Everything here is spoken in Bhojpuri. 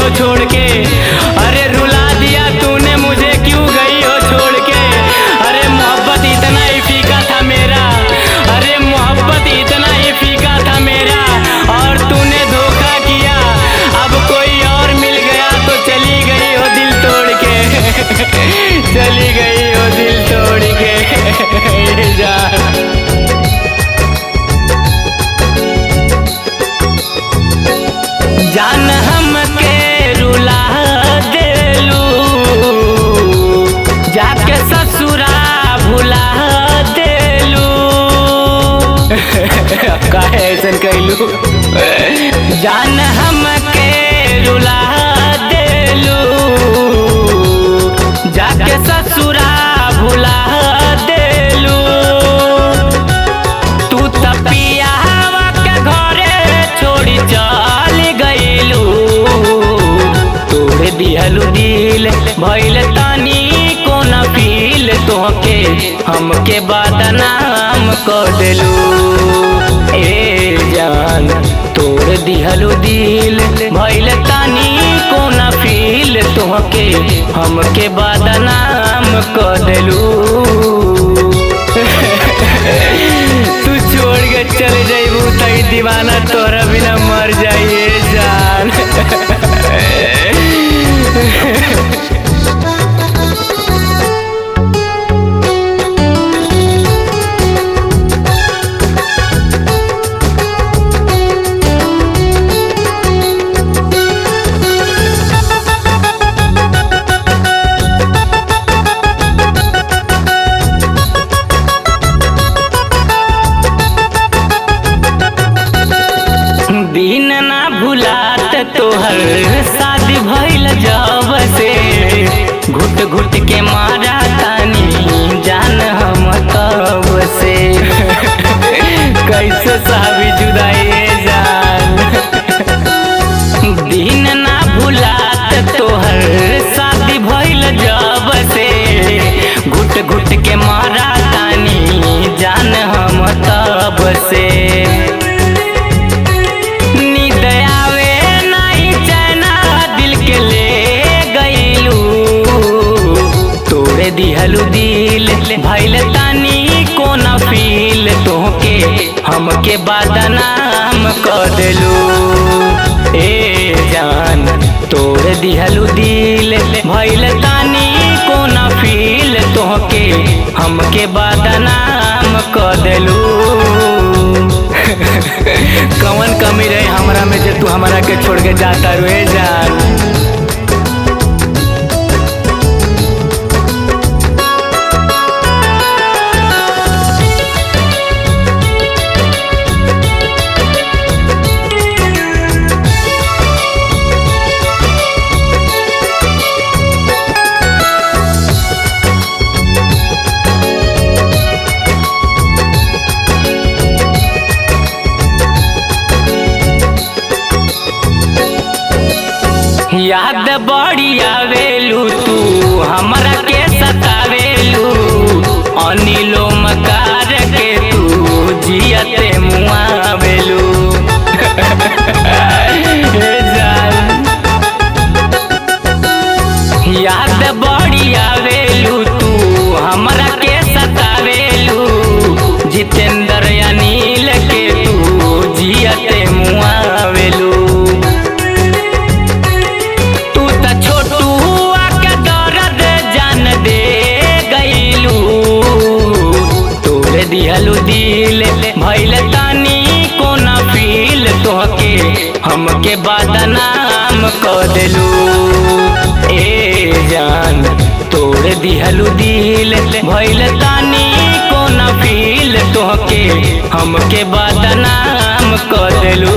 हो छोड़ के। अरे रुला दिया तूने मुझे, क्यों गई हो छोड़ के। अरे मोहब्बत इतना ही फीका था मेरा, अरे मोहब्बत इतना ही फीका था मेरा, और तूने धोखा किया। अब कोई और मिल गया तो चली गई हो दिल तोड़ के चली गई हो दिल तोड़ के जान हमके रुला देलू, जाके ससुरा भुला देलू काहे ऐसन कैलू। जान हमके रुला देलू, जाके ससुरा भुला देलू। तू तपियावा के घरे छोड़ी चल गईलू, तोड़ दिहलू दिल भइल तानी कोना फील तोहके हमके बदनाम कर देलू। ए जान तोड़ दिहलू दिल भइल तानी कोना फील तोहके हमके बदनाम कर देलू तू छोड़ के चले जाइबू त दीवाना तोरा बिना मर जाइए जान दिन ना भुलात तोहर शादी भइल जब से, घुट घुट के मारा तानी जान हम तब से कैसे साबी जुदाई जान। दिन ना भुलात तोहर शादी भइल जब से, घुट घुट के मारा तानी जान हम तब से। दिहलू दिल भइल तानी कोना फील तोहके हमके बदनाम कर देलू। ए जान तोड़ दिहलू दिल भइल तानी कोना फील तोहके हमके बदनाम कर देलू कौन कमी रहे हमरा में जे तू हमरा के छोड़ के जाता रुए जान। याद बड़ी आवेलू तू हमरा के सतावेलू, अनिलो मकार के तू जियते मुआवेलू याद बड़ी आवेलू तू हमरा के सतावेलू, जितेंद्र अनिल के तू जियते मुआवेलू। दिहलू दिल भइल तानी कोना फील तोहके हमके बदनाम कर देलू। ए जान तोड़ दिहलू दिल भइल तानी कोना फील तोहके हमके बदनाम कर देलू